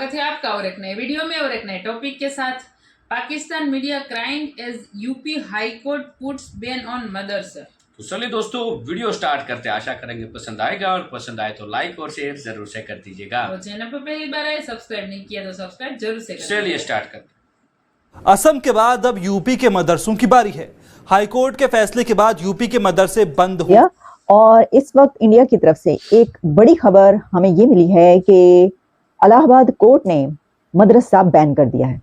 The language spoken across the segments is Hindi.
स्वागत है आपका और एक नए वीडियो में और एक नए टॉपिक के साथ। Pakistan media crime as UP high court puts ban on madrasa. तो चलिए दोस्तों वीडियो स्टार्ट करते हैं। आशा करेंगे पसंद आएगा और पसंद आए तो लाइक और शेयर जरूर से कर दीजिएगा। और चैनल पर पहली बार आए सब्सक्राइब नहीं किया तो सब्सक्राइब जरूर से कर चलिए स्टार्ट करते हैं। असम के बाद अब यूपी के मदरसों की बारी है। हाईकोर्ट के फैसले के बाद यूपी के मदरसे बंद हुए और इस वक्त इंडिया की तरफ से एक बड़ी खबर हमें ये मिली है कि इलाहाबाद कोर्ट ने मदरसा बैन कर दिया है।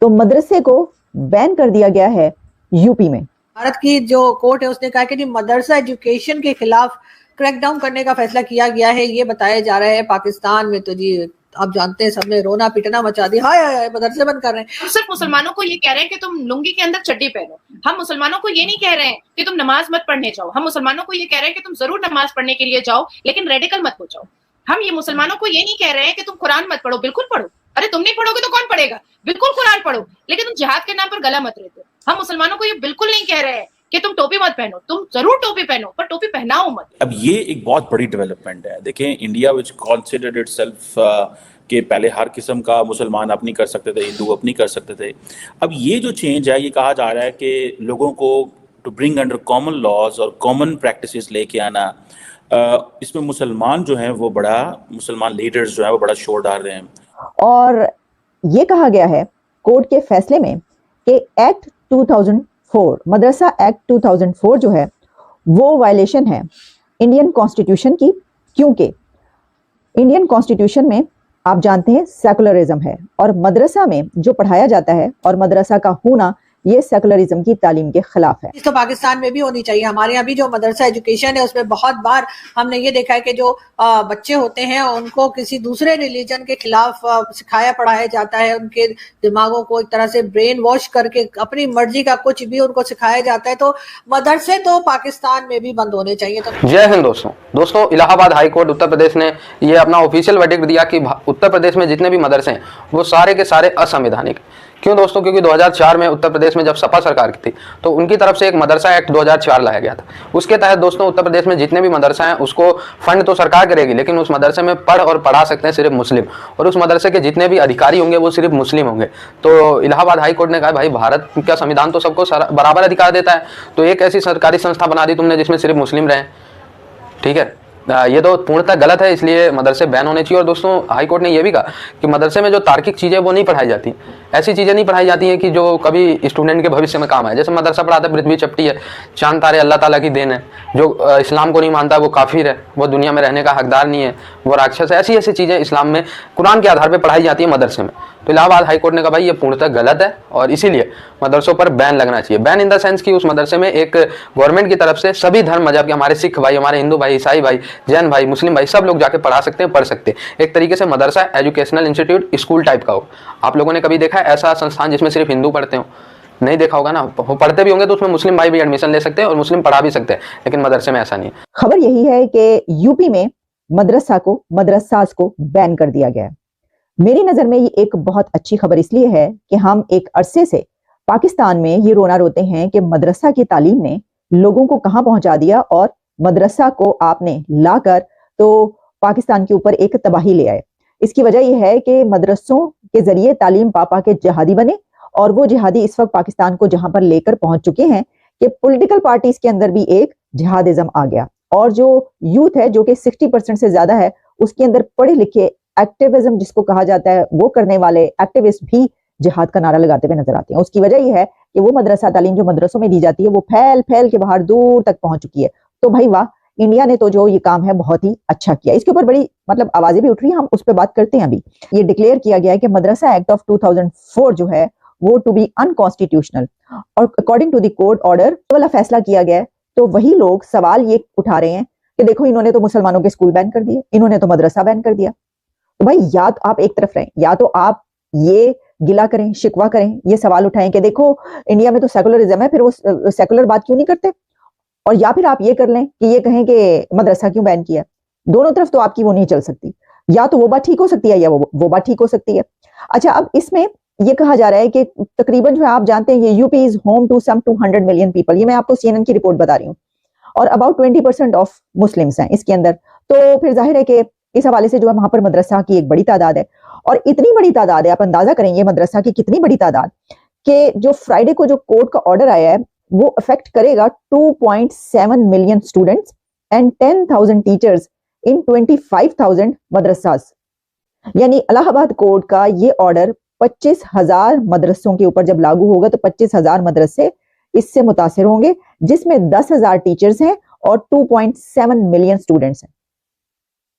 तो मदरसे को बैन कर दिया गया है यूपी में। भारत की जो कोर्ट है उसने कहा कि मदरसा एजुकेशन के खिलाफ क्रैकडाउन करने का फैसला किया गया है। ये बताया जा रहा है पाकिस्तान में तो जी आप जानते हैं सबने रोना पिटना मचा दिया। हाय मदरसे बंद कर रहे हैं। हम सिर्फ मुसलमानों को ये कह रहे हैं कि तुम लुंगी के अंदर चड्डी पहनो। हम मुसलमानों को ये नहीं कह रहे हैं कि तुम नमाज मत पढ़ने जाओ। हम मुसलमानों को ये कह रहे हैं कि तुम जरूर नमाज पढ़ने के लिए जाओ लेकिन रेडिकल मत हो जाओ। हम ये मुसलमानों को ये नहीं कह रहे हैं कि तुम कुरान मत पढ़ो, बिल्कुल पढ़ो। अरे तुम नहीं पढ़ोगे तो कौन पढ़ेगा? बिल्कुल कुरान पढ़ो, लेकिन तुम जिहाद के नाम पर गला मत रेतो। हम मुसलमानों को ये बिल्कुल नहीं कह रहे हैं कि तुम टोपी मत पहनो। तुम जरूर टोपी पहनो पर टोपी पहनाओ मत। अब ये एक बहुत बड़ी डेवलपमेंट है। देखें, इंडिया विच कॉन्सिडर्ड इटसेल्फ कि पहले हर किस्म का मुसलमान अपनी कर सकते थे, हिंदू अपनी कर सकते थे। अब ये जो चेंज है, ये कहा जा रहा है कि लोगों को to bring under common laws और कॉमन प्रैक्टिसेस लेके आना, इसमें मुसलमान जो हैं वो बड़ा, मुसलमान लीडर्स जो हैं वो बड़ा शोर डाल रहे हैं। और ये कहा गया है कोर्ट के फैसले में कि एक्ट 2004 मदरसा एक्ट 2004 जो है वो वायलेशन है इंडियन कॉन्स्टिट्यूशन की, क्योंकि इंडियन कॉन्स्टिट्यूशन में आप जानते हैं सेकुलरिज्म है और मदरसा में जो पढ़ाया जाता है और मदरसा का होना ये सेकुलरिज्म की तालीम के खिलाफ है। तो पाकिस्तान में भी होनी चाहिए। हमारे यहाँ भी जो मदरसा एजुकेशन है उसमें बहुत बार हमने ये देखा है कि जो बच्चे होते हैं उनको किसी दूसरे रिलीजन के खिलाफ सिखाया पढ़ाया जाता है। उनके दिमागों को एक तरह से ब्रेन वॉश करके अपनी मर्जी का कुछ भी उनको सिखाया जाता है। तो मदरसे तो पाकिस्तान में भी बंद होने चाहिए। तो जय हिंद दोस्तों, इलाहाबाद हाई कोर्ट उत्तर प्रदेश ने ये अपना ऑफिशियल वर्डिक्ट दिया कि उत्तर प्रदेश में जितने भी मदरसे हैं वो सारे के सारे असंवैधानिक। क्यों दोस्तों? क्योंकि 2004 में उत्तर प्रदेश में जब सपा सरकार की थी तो उनकी तरफ से एक मदरसा एक्ट 2004 लाया गया था। उसके तहत दोस्तों उत्तर प्रदेश में जितने भी मदरसा हैं उसको फंड तो सरकार करेगी, लेकिन उस मदरसे में पढ़ और पढ़ा सकते हैं सिर्फ मुस्लिम, और उस मदरसे के जितने भी अधिकारी होंगे वो सिर्फ मुस्लिम होंगे। तो इलाहाबाद हाई कोर्ट ने कहा भाई भारत का संविधान तो सबको बराबर अधिकार देता है, तो एक ऐसी सरकारी संस्था बना दी तुमने जिसमें सिर्फ मुस्लिम रहें। ठीक है, ये तो पूर्णतः गलत है, इसलिए मदरसे बैन होने चाहिए। और दोस्तों हाई कोर्ट ने यह भी कहा कि मदरसे में जो तार्किक चीज़ें वो नहीं पढ़ाई जाती, ऐसी चीज़ें नहीं पढ़ाई जाती हैं कि जो कभी स्टूडेंट के भविष्य में काम आए। जैसे मदरसा पढ़ाता है पृथ्वी चपटी है, चांद तारे अल्लाह ताला की देन है, जो इस्लाम को नहीं मानता वो काफिर है, वो दुनिया में रहने का हकदार नहीं है, वो राक्षस है। ऐसी ऐसी चीज़ें इस्लाम में कुरान के आधार पर पढ़ाई जाती है मदरसे में। तो इलाहाबाद हाई कोर्ट ने कहा भाई ये पूर्णतः गलत है और इसीलिए मदरसों पर बैन लगना चाहिए। बैन इन द सेंस कि उस मदरसे में एक गवर्नमेंट की तरफ से सभी धर्म मजहब के, हमारे सिख भाई, हमारे हिंदू भाई, ईसाई भाई, जैन भाई, मुस्लिम भाई, सब लोग जाके पढ़ा सकते हैं, पढ़ सकते हैं। एक तरीके से मदरसा एजुकेशनल इंस्टीट्यूट स्कूल टाइप का हो। आप लोगों ने कभी देखा है ऐसा संस्थान जिसमें सिर्फ हिंदू पढ़ते हो? नहीं देखा होगा ना। वो पढ़ते भी होंगे तो उसमें मुस्लिम भाई भी एडमिशन ले सकते हैं और मुस्लिम पढ़ा भी सकते हैं, लेकिन मदरसे में ऐसा नहीं है। खबर यही है कि यूपी में मदरसास को बैन कर दिया गया है। मेरी नजर में ये एक बहुत अच्छी खबर इसलिए है कि हम एक अरसे से पाकिस्तान में ये रोना रोते हैं कि मदरसा की तालीम ने लोगों को कहां पहुंचा दिया और मदरसा को आपने लाकर तो पाकिस्तान के ऊपर एक तबाही ले आए। इसकी वजह यह है कि मदरसों के जरिए तालीम पापा के जिहादी बने और वो जिहादी इस वक्त पाकिस्तान को जहां पर लेकर पहुंच चुके हैं कि पॉलिटिकल पार्टीज के अंदर भी एक जिहादिज्म आ गया और जो यूथ है जो कि 60% से ज्यादा है उसके अंदर पढ़े लिखे एक्टिविज्म जिसको कहा जाता है वो करने वाले एक्टिविस्ट भी जिहाद का नारा लगाते हुए नजर आते हैं। उसकी वजह यह है कि वो मदरसा तालीम जो मदरसों में दी जाती है वो फैल फैल के बाहर दूर तक पहुंच चुकी है। तो भाई वाह, इंडिया ने तो जो ये काम है बहुत ही अच्छा किया। इसके ऊपर बड़ी आवाजें भी उठ रही हैं, हम उस पर बात करते हैं। अभी ये डिक्लेयर किया गया है कि मदरसा एक्ट ऑफ 2004 जो है वो टू बी अनकॉन्स्टिट्यूशनल और according to the court order वाला फैसला किया गया है। तो वही लोग सवाल ये उठा रहे हैं कि देखो इन्होंने तो मुसलमानों के स्कूल बैन कर दिए, इन्होंने तो मदरसा बैन कर दिया। तो भाई या तो आप एक तरफ रहें, या तो आप ये गिला करें, शिकवा करें, ये सवाल उठाएं कि देखो इंडिया में तो सेकुलरिज्म है, फिर वो सेकुलर बात क्यों नहीं करते, और या फिर आप ये कर लें कि ये कहें कि मदरसा क्यों बैन किया। दोनों तरफ तो आपकी वो नहीं चल सकती, या तो वो बात ठीक हो सकती है या वो बात ठीक हो सकती है। अच्छा, अब इसमें ये कहा जा रहा है कि तकरीबन जो है आप जानते हैं ये UP is home to some 200 million people. ये मैं आपको CNN की रिपोर्ट बता रही हूँ और अबाउट 20% ऑफ मुस्लिम्स हैं इसके अंदर। तो फिर जाहिर है कि इस हवाले से जो है वहां पर मदरसा की एक बड़ी तादाद है, और इतनी बड़ी तादाद है, आप अंदाजा करेंगे मदरसा की कितनी बड़ी तादाद, कि जो फ्राइडे को जो कोर्ट का ऑर्डर आया है वो अफेक्ट करेगा 2.7 million students and 10,000 teachers in 25,000 मदरसास। यानी इलाहाबाद कोर्ट का ये ऑर्डर 25,000 मदरसों के ऊपर जब लागू होगा तो 25,000 मदरसे इससे मुतासिर होंगे, जिसमें 10,000 टीचर्स हैं और 2.7 मिलियन स्टूडेंट्स हैं।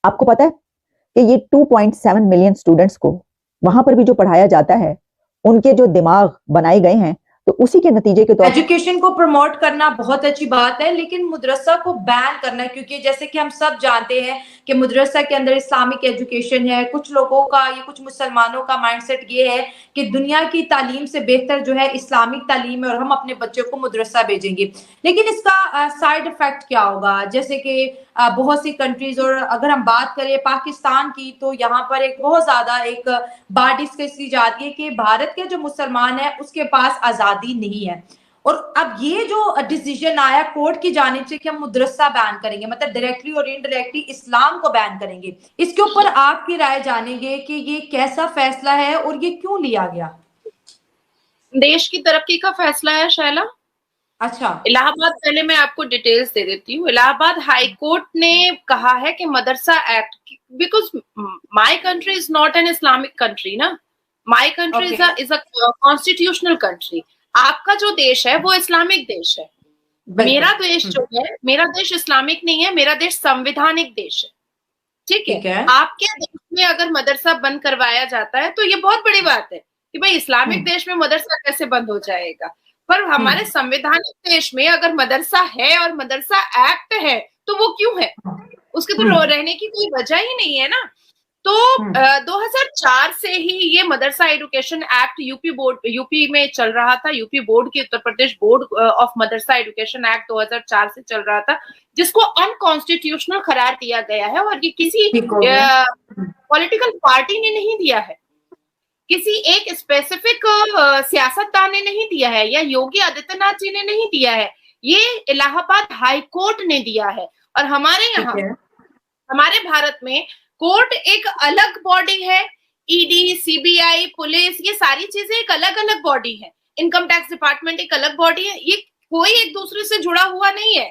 आपको पता है कि ये 2.7 मिलियन स्टूडेंट्स को वहां पर भी जो पढ़ाया जाता है, उनके जो दिमाग बनाए गए हैं, तो उसी के नतीजे के तौर पर एजुकेशन को प्रमोट करना बहुत अच्छी बात है, लेकिन मदरसा को बैन करना, क्योंकि जैसे कि हम सब जानते हैं कि मदरसा के अंदर इस्लामिक एजुकेशन है। कुछ लोगों का, ये कुछ मुसलमानों का माइंडसेट ये है कि दुनिया की तालीम से बेहतर जो है इस्लामिक तालीम है और हम अपने बच्चों को मदरसा भेजेंगे। लेकिन इसका साइड इफेक्ट क्या होगा? जैसे कि बहुत सी कंट्रीज, और अगर हम बात करें पाकिस्तान की, तो यहाँ पर एक बहुत ज्यादा एक बात डिस्कस की जाती है कि भारत के जो मुसलमान है उसके पास आजादी नहीं है। और अब ये जो डिसीजन आया कोर्ट की जानिब से कि हम मदरसा बैन करेंगे, मतलब डायरेक्टली और इनडायरेक्टली इस्लाम को बैन करेंगे, इसके ऊपर आपकी राय जानेंगे कि ये कैसा फैसला है और ये क्यों लिया गया? देश की तरक्की का फैसला है शैला। अच्छा, इलाहाबाद, पहले मैं आपको डिटेल्स दे देती हूँ। इलाहाबाद हाई कोर्ट ने कहा है कि madrasa act, because my country is not an Islamic country ना, my country is a constitutional country. आपका जो देश है वो इस्लामिक देश है, मेरा देश जो है, मेरा देश इस्लामिक नहीं है, मेरा देश संवैधानिक देश है। ठीक है, आपके देश में अगर मदरसा बंद करवाया जाता है तो ये बहुत बड़ी बात है कि भाई इस्लामिक देश में मदरसा कैसे बंद हो जाएगा। पर हमारे संवैधानिक देश में अगर मदरसा है और मदरसा एक्ट है तो वो क्यों है? उसके तो रहने की कोई वजह ही नहीं है ना। तो 2004 से ही ये मदरसा एजुकेशन एक्ट यूपी में चल रहा था। यूपी बोर्ड की, Uttar Pradesh board of madrasa education act 2004 से चल रहा था, जिसको अनकॉन्स्टिट्यूशनल करार दिया गया है। और ये किसी पॉलिटिकल पार्टी ने नहीं दिया है, किसी एक स्पेसिफिक सियासतदान ने नहीं दिया है, या योगी आदित्यनाथ जी ने नहीं दिया है, ये इलाहाबाद हाई कोर्ट ने दिया है। और हमारे यहाँ, हमारे भारत में कोर्ट एक अलग बॉडी है, ईडी, सीबीआई, पुलिस, ये सारी चीजें एक अलग अलग बॉडी है। इनकम टैक्स डिपार्टमेंट एक अलग बॉडी है, ये कोई एक दूसरे से जुड़ा हुआ नहीं है,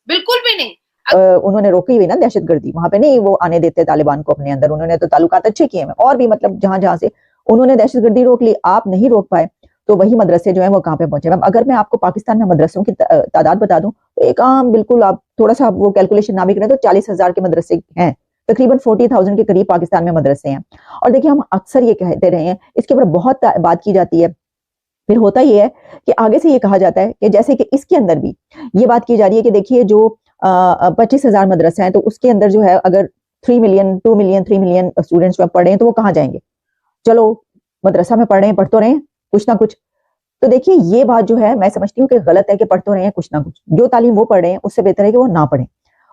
बिल्कुल भी नहीं। उन्होंने रोकी हुई ना दहशतगर्दी, वहां पे नहीं वो आने देते तालिबान को अपने अंदर, उन्होंने तो ताल्लुकात अच्छे किए हैं, और भी मतलब जहां से उन्होंने दहशतगर्दी रोक ली, आप नहीं रोक पाए, तो वही मदरसे जो है वो कहाँ पे पहुंचे। अगर मैं आपको पाकिस्तान में मदरसों की तादाद बता दूं तो एक आम, बिल्कुल आप थोड़ा सा वो कैलकुलेशन ना भी करें तो 40,000 के मदरसे हैं, तकरीबन 40,000 के करीब पाकिस्तान में मदरसे हैं। और देखिए, हम अक्सर ये कहते रहे हैं, इसके ऊपर बहुत बात की जाती है, फिर होता ये है कि आगे से ये कहा जाता है कि जैसे कि इसके अंदर भी ये बात की जा रही है कि देखिए जो 25,000 मदरसा है, तो उसके अंदर जो है अगर 3 मिलियन 2 मिलियन 3 मिलियन स्टूडेंट्स पढ़ रहे हैं तो वो कहाँ जाएंगे? चलो मदरसा में पढ़ रहे हैं, पढ़ तो रहे हैं कुछ ना कुछ। तो देखिए, ये बात जो है मैं समझती हूँ कि गलत है कि पढ़ तो रहे हैं कुछ ना कुछ, जो तालीम वो पढ़ रहे हैं उससे बेहतर है कि वो ना पढ़ें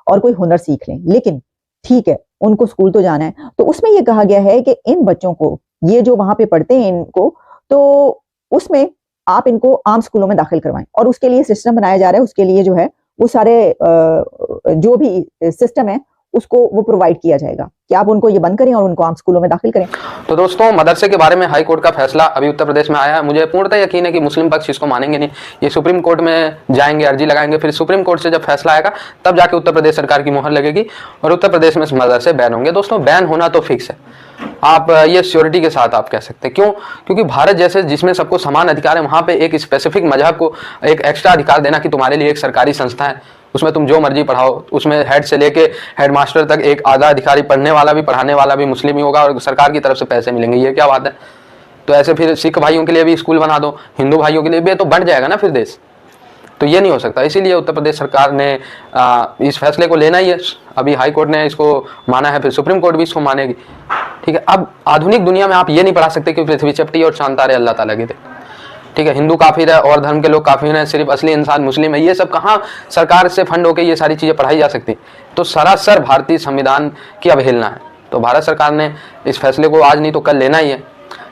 और कोई हुनर सीख लें। लेकिन ठीक है, उनको स्कूल तो जाना है, तो उसमें ये कहा गया है कि इन बच्चों को, ये जो वहां पे पढ़ते हैं इनको, तो उसमें आप इनको आम स्कूलों में दाखिल करवाएं, और उसके लिए सिस्टम बनाया जा रहा है। उसके लिए जो है वो सारे जो भी सिस्टम है उसको वो प्रोवाइड किया जाएगा कि आप उनको ये बंद करें और उनको आम स्कूलों में दाखिल करें। तो दोस्तों, मदरसे के बारे में हाई कोर्ट का फैसला अभी उत्तर प्रदेश में आया है। मुझे पूर्णतः यकीन है कि मुस्लिम पक्ष इसको मानेंगे नहीं, ये सुप्रीम कोर्ट में जाएंगे, अर्जी लगाएंगे, फिर सुप्रीम कोर्ट से जब फैसला आएगा तब जाके उत्तर प्रदेश सरकार की मुहर लगेगी और उत्तर प्रदेश में मदरसे बैन होंगे। दोस्तों, बैन होना तो फिक्स है, आप ये श्योरिटी के साथ आप कह सकते हैं। क्यों? क्योंकि भारत जैसे जिसमें सबको समान अधिकार है, वहां पे एक स्पेसिफिक मजहब को एक एक्स्ट्रा अधिकार देना कि तुम्हारे लिए एक सरकारी संस्था है, उसमें तुम जो मर्जी पढ़ाओ, उसमें हेड से लेके हेड मास्टर तक एक आधा अधिकारी, पढ़ने वाला भी पढ़ाने वाला भी मुस्लिम ही होगा और सरकार की तरफ से पैसे मिलेंगे, ये क्या बात है? तो ऐसे फिर सिख भाइयों के लिए भी स्कूल बना दो, हिंदू भाइयों के लिए भी, तो बढ़ जाएगा ना फिर देश। तो ये नहीं हो सकता, इसीलिए उत्तर प्रदेश सरकार ने इस फैसले को लेना ही है। अभी हाई कोर्ट ने इसको माना है, फिर सुप्रीम कोर्ट भी इसको मानेगी। ठीक है, अब आधुनिक दुनिया में आप ये नहीं पढ़ा सकते कि पृथ्वी चपटी और शांत तारे अल्लाह ताला के थे। ठीक है, हिंदू काफिर है और धर्म के लोग काफिर हैं, सिर्फ असली इंसान मुस्लिम है, ये सब कहाँ सरकार से फंड होकर ये सारी चीजें पढ़ाई जा सकती? तो सरासर भारतीय संविधान की अवहेलना है। तो भारत सरकार ने इस फैसले को आज नहीं तो कल लेना ही है।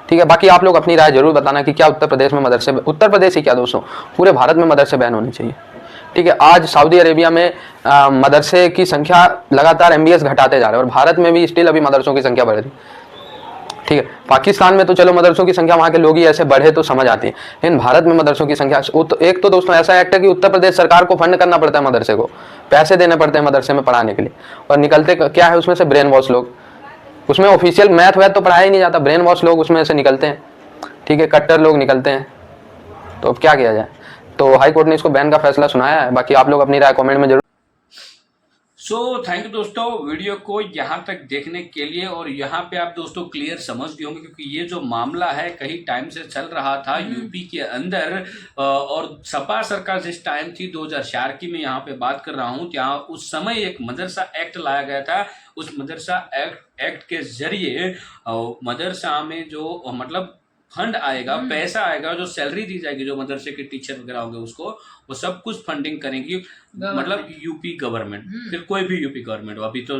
ठीक है, बाकी आप लोग अपनी राय जरूर बताना कि क्या उत्तर प्रदेश में मदरसे, उत्तर प्रदेश ही क्या दोस्तों, पूरे भारत में मदरसे बैन होने चाहिए। ठीक है, आज सऊदी अरेबिया में मदरसे की संख्या लगातार MBS घटाते जा रहे हैं और भारत में भी स्टिल अभी मदरसों की संख्या बढ़ रही है। ठीक है, पाकिस्तान में तो चलो मदरसों की संख्या वहाँ के लोग ही ऐसे बढ़े तो समझ आती है, लेकिन भारत में मदरसों की संख्या एक तो दोस्तों ऐसा एक्ट है कि उत्तर प्रदेश सरकार को फंड करना पड़ता है, मदरसे को पैसे देने पड़ते हैं मदरसे में पढ़ाने के लिए, और निकलते क्या है उसमें से ब्रेन वॉश लोग। उसमें ऑफिशियल मैथ वैथ तो पढ़ाया ही नहीं जाता, ब्रेन वॉश लोग उसमें से निकलते हैं। ठीक है, कट्टर लोग निकलते हैं। तो अब क्या किया जाए? तो हाई कोर्ट ने इसको बैन का फैसला सुनाया है। बाकी आप लोग अपनी राय कमेंट में जरूर। सो थैंक यू दोस्तों वीडियो को यहाँ तक देखने के लिए। और यहाँ पे आप दोस्तों क्लियर समझ गए होंगे क्योंकि ये जो मामला है कई टाइम से चल रहा था यूपी के अंदर। और सपा सरकार जिस टाइम थी 2004 की मैं यहाँ पे बात कर रहा हूँ, यहाँ उस समय एक मदरसा एक्ट लाया गया था। उस मदरसा एक्ट के जरिए मदरसा में जो मतलब फंड आएगा, पैसा आएगा, जो सैलरी दी जाएगी, जो मदरसे के टीचर वगैरह होंगे उसको, वो सब कुछ फंडिंग करेंगी मतलब यूपी गवर्नमेंट, फिर कोई भी यूपी गवर्नमेंट। अभी तो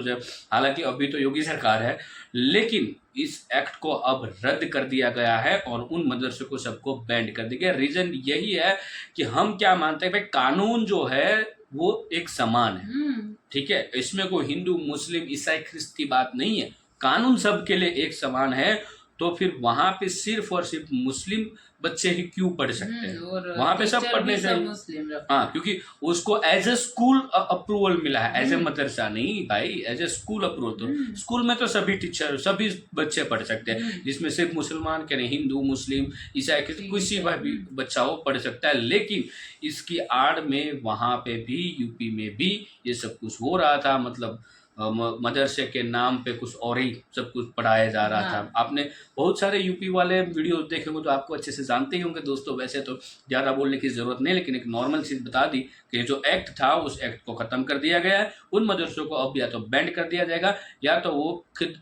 हालांकि अभी तो योगी सरकार है, लेकिन इस एक्ट को अब रद्द कर दिया गया है और उन मदरसे को सबको बैंड कर दिया गया। रीजन यही है कि हम क्या मानते हैं भाई, कानून जो है वो एक समान है। ठीक है, इसमें कोई हिंदू, मुस्लिम, ईसाई, ख्रिस्त की बात नहीं है, कानून सबके लिए एक समान है। तो फिर वहां पे सिर्फ और सिर्फ मुस्लिम बच्चे ही क्यों पढ़ सकते हैं? वहां पे सब पढ़ने चाहिए। हाँ, क्योंकि उसको एज ए स्कूल अप्रूवल मिला है, एज ए मदरसा नहीं भाई, एज ए स्कूल अप्रूवल। तो स्कूल में तो सभी टीचर, सभी बच्चे पढ़ सकते हैं, जिसमें सिर्फ मुसलमान के नहीं, हिंदू, मुस्लिम, ईसाई, किसी भी बच्चा हो पढ़ सकता है। लेकिन इसकी आड़ में वहां पे भी, यूपी में भी ये सब कुछ हो रहा था। मतलब मदरसे के नाम पे कुछ और ही सब कुछ पढ़ाया जा रहा था। आपने बहुत सारे यूपी वाले वीडियो देखे होंगे तो आपको अच्छे से जानते ही होंगे दोस्तों। वैसे तो ज़्यादा बोलने की ज़रूरत नहीं, लेकिन एक नॉर्मल चीज़ बता दी कि जो एक्ट था उस एक्ट को ख़त्म कर दिया गया है। उन मदरसों को अब या तो बैंड कर दिया जाएगा या तो वो खुद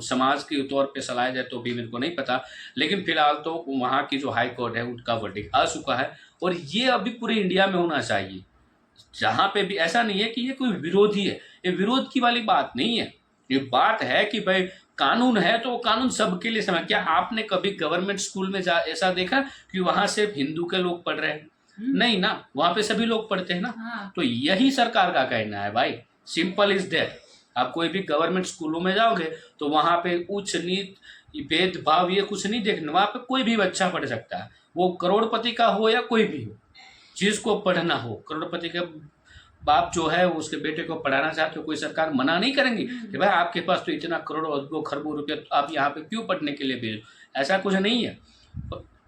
समाज के तौर पर चलाया जाए, तो भी मेरे को नहीं पता। लेकिन फिलहाल तो वहाँ की जो हाई कोर्ट है उनका वर्डिक्ट आ चुका है और ये अभी पूरे इंडिया में होना चाहिए। जहाँ पे भी ऐसा नहीं है कि ये कोई विरोधी है, ये विरोध की वाली बात नहीं है। ये बात है कि भाई कानून है तो कानून सबके लिए समान। क्या आपने कभी गवर्नमेंट स्कूल में ऐसा देखा कि वहां सिर्फ हिंदू के लोग पढ़ रहे हैं? नहीं ना, वहां पे सभी लोग पढ़ते हैं ना। तो यही सरकार का कहना है भाई, सिंपल इज दैट। आप कोई भी गवर्नमेंट स्कूलों में जाओगे तो वहां पे उच्च नीच, भेदभाव ये कुछ नहीं देखना। वहां पे कोई भी बच्चा पढ़ सकता है, वो करोड़पति का हो या कोई भी हो, जिसको पढ़ना हो। करोड़पति के बाप जो है उसके बेटे को पढ़ाना चाहते हो, कोई सरकार मना नहीं करेंगी कि भाई आपके पास तो इतना करोड़ों अरबों खरबों रुपये, तो आप यहाँ पे क्यों पढ़ने के लिए भेजो। ऐसा कुछ नहीं है।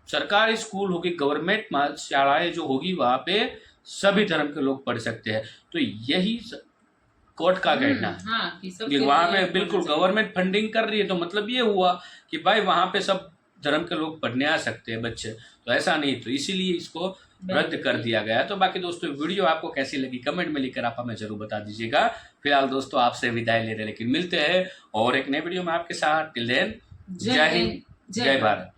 सरकारी स्कूल होगी, गवर्नमेंट शालाएं जो होगी, वहाँ पे सभी धर्म के लोग पढ़ सकते हैं। तो यही कोर्ट का कहना है कि वहाँ पे बिल्कुल गवर्नमेंट फंडिंग कर रही है, तो मतलब ये हुआ कि भाई वहाँ पे सब धर्म के लोग पढ़ने आ सकते हैं बच्चे। तो ऐसा नहीं, तो इसीलिए इसको रद्द कर दिया गया। तो बाकी दोस्तों वीडियो आपको कैसी लगी कमेंट में लिखकर आप हमें जरूर बता दीजिएगा। फिलहाल दोस्तों आपसे विदाई ले रहे हैं, लेकिन मिलते हैं और एक नए वीडियो में आपके साथ। टिल देन, जय हिंद, जय भारत।